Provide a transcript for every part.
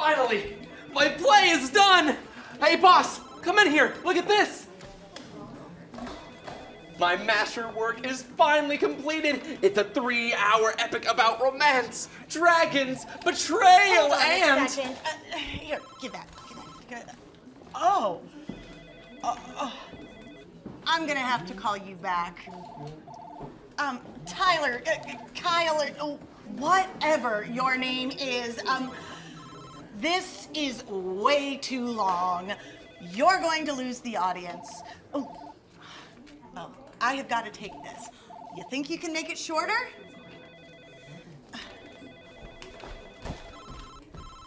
Finally, my play is done! Hey, boss, come in here. Look at this. My masterwork is finally completed. It's a 3-hour epic about romance, dragons, betrayal, Hold on and... a second. Here, give that. Oh. I'm gonna have to call you back. Tyler, Kyle, or whatever your name is, this is way too long. You're going to lose the audience. Oh, I have got to take this. You think you can make it shorter?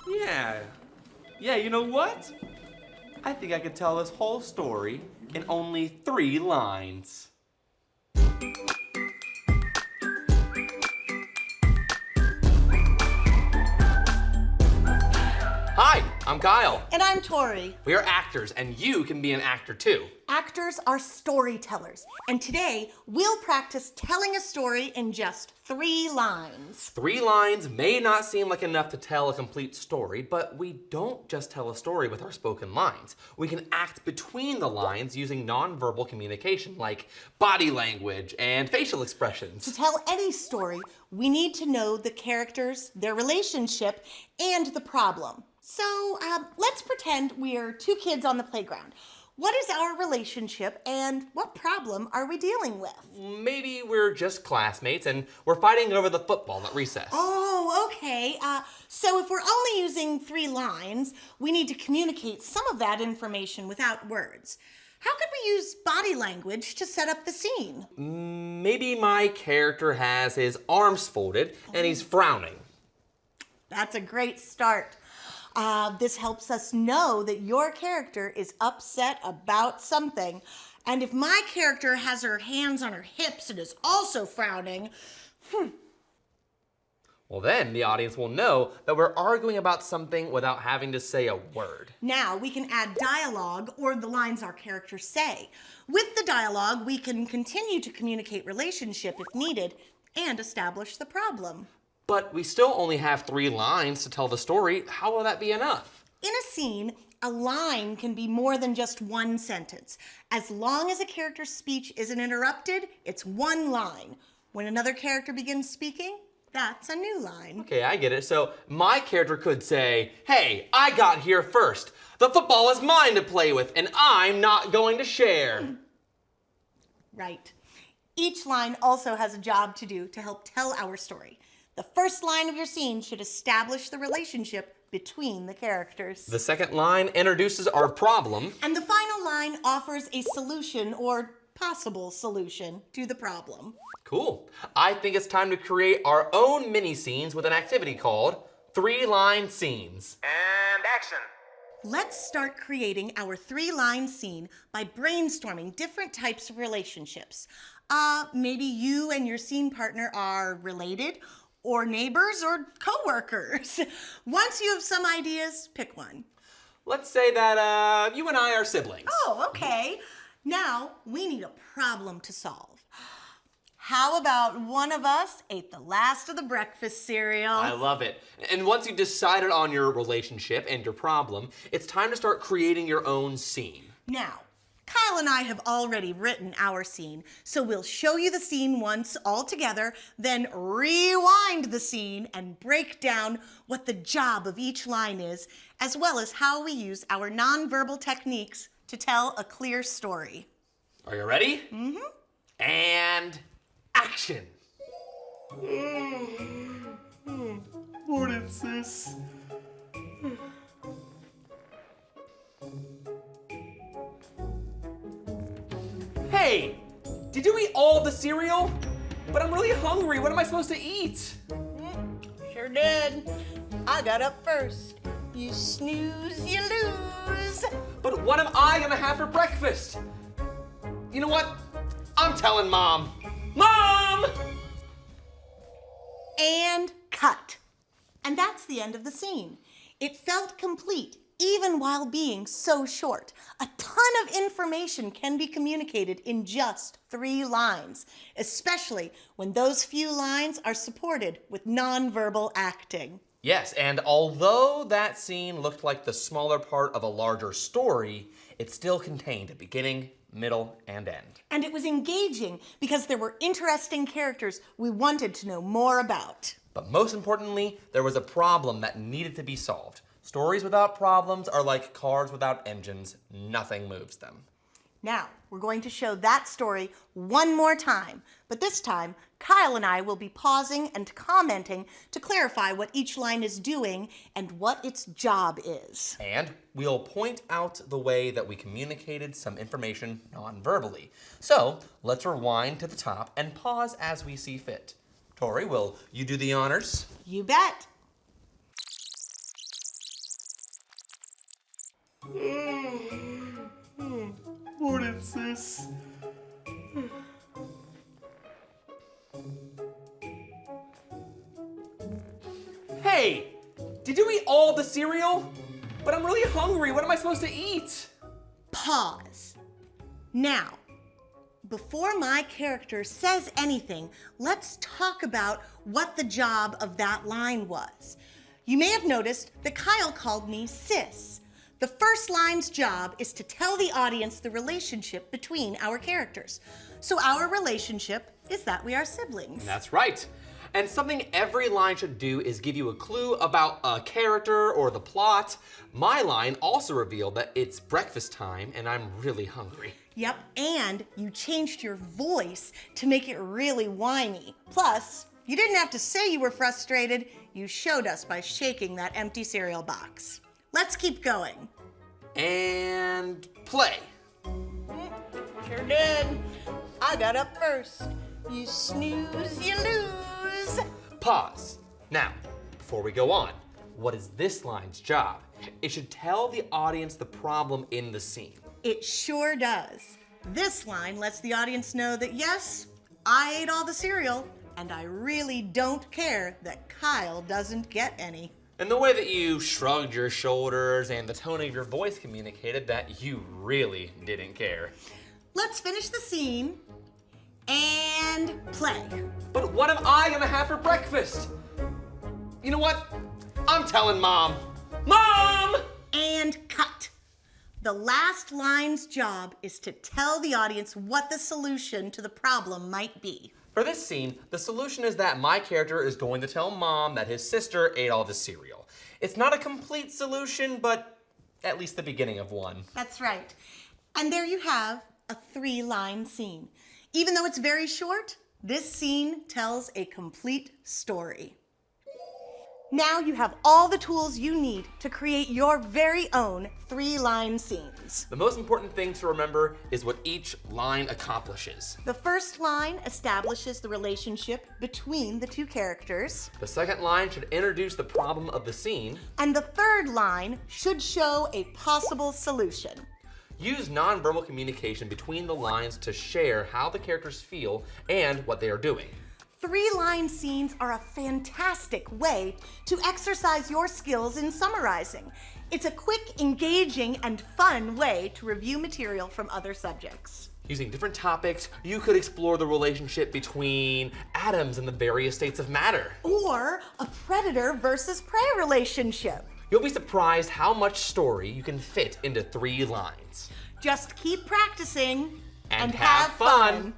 Yeah, you know what? I think I could tell this whole story in only 3 lines. Hi, I'm Kyle. And I'm Tori. We are actors, and you can be an actor too. Actors are storytellers, and today we'll practice telling a story in just 3 lines. 3 lines may not seem like enough to tell a complete story, but we don't just tell a story with our spoken lines. We can act between the lines using nonverbal communication like body language and facial expressions. To tell any story, we need to know the characters, their relationship, and the problem. So let's pretend we're 2 kids on the playground. What is our relationship and what problem are we dealing with? Maybe we're just classmates and we're fighting over the football at recess. Oh, okay. So if we're only using 3 lines, we need to communicate some of that information without words. How could we use body language to set up the scene? Maybe my character has his arms folded and he's frowning. That's a great start. This helps us know that your character is upset about something. And if my character has her hands on her hips and is also frowning, Well, then the audience will know that we're arguing about something without having to say a word. Now we can add dialogue or the lines our characters say. With the dialogue, we can continue to communicate relationship if needed and establish the problem. But we still only have 3 lines to tell the story. How will that be enough? In a scene, a line can be more than just 1 sentence. As long as a character's speech isn't interrupted, it's 1 line. When another character begins speaking, that's a new line. Okay, I get it. So my character could say, "Hey, I got here first. The football is mine to play with, and I'm not going to share." Right. Each line also has a job to do to help tell our story. The first line of your scene should establish the relationship between the characters. The second line introduces our problem. And the final line offers a solution or possible solution to the problem. Cool. I think it's time to create our own mini scenes with an activity called 3-line scenes. And action. Let's start creating our 3-line scene by brainstorming different types of relationships. Maybe you and your scene partner are related, or neighbors, or co-workers. Once you have some ideas, pick one. Let's say that you and I are siblings. Oh, okay. Now we need a problem to solve. How about one of us ate the last of the breakfast cereal? I love it. And once you've decided on your relationship and your problem, it's time to start creating your own scene. Now, Kyle and I have already written our scene, so we'll show you the scene once all together, then rewind the scene and break down what the job of each line is, as well as how we use our nonverbal techniques to tell a clear story. Are you ready? Mm-hmm. And action. Morning, sis. Hey, did you eat all the cereal? But I'm really hungry. What am I supposed to eat? Sure did. I got up first. You snooze, you lose. But what am I gonna have for breakfast? You know what? I'm telling Mom. Mom! And cut. And that's the end of the scene. It felt complete, even while being so short. A ton of information can be communicated in just 3 lines, especially when those few lines are supported with nonverbal acting. Yes, and although that scene looked like the smaller part of a larger story, it still contained a beginning, middle, and end. And it was engaging because there were interesting characters we wanted to know more about. But most importantly, there was a problem that needed to be solved. Stories without problems are like cars without engines. Nothing moves them. Now, we're going to show that story one more time, but this time, Kyle and I will be pausing and commenting to clarify what each line is doing and what its job is. And we'll point out the way that we communicated some information non-verbally. So, let's rewind to the top and pause as we see fit. Tori, will you do the honors? You bet. What is this? Hey! Did you eat all the cereal? But I'm really hungry. What am I supposed to eat? Pause. Now, before my character says anything, let's talk about what the job of that line was. You may have noticed that Kyle called me sis. The first line's job is to tell the audience the relationship between our characters. So our relationship is that we are siblings. That's right. And something every line should do is give you a clue about a character or the plot. My line also revealed that it's breakfast time and I'm really hungry. Yep, and you changed your voice to make it really whiny. Plus, you didn't have to say you were frustrated. You showed us by shaking that empty cereal box. Let's keep going. And play. Sure did. I got up first. You snooze, you lose. Pause. Now, before we go on, what is this line's job? It should tell the audience the problem in the scene. It sure does. This line lets the audience know that yes, I ate all the cereal, and I really don't care that Kyle doesn't get any. And the way that you shrugged your shoulders and the tone of your voice communicated that you really didn't care. Let's finish the scene and play. But what am I gonna have for breakfast? You know what? I'm telling Mom. Mom! And cut. The last line's job is to tell the audience what the solution to the problem might be. For this scene, the solution is that my character is going to tell Mom that his sister ate all the cereal. It's not a complete solution, but at least the beginning of one. That's right. And there you have a 3-line scene. Even though it's very short, this scene tells a complete story. Now you have all the tools you need to create your very own 3-line scenes. The most important thing to remember is what each line accomplishes. The first line establishes the relationship between the two characters. The second line should introduce the problem of the scene. And the third line should show a possible solution. Use nonverbal communication between the lines to share how the characters feel and what they are doing. 3-line scenes are a fantastic way to exercise your skills in summarizing. It's a quick, engaging, and fun way to review material from other subjects. Using different topics, you could explore the relationship between atoms and the various states of matter. Or a predator versus prey relationship. You'll be surprised how much story you can fit into 3 lines. Just keep practicing And have fun.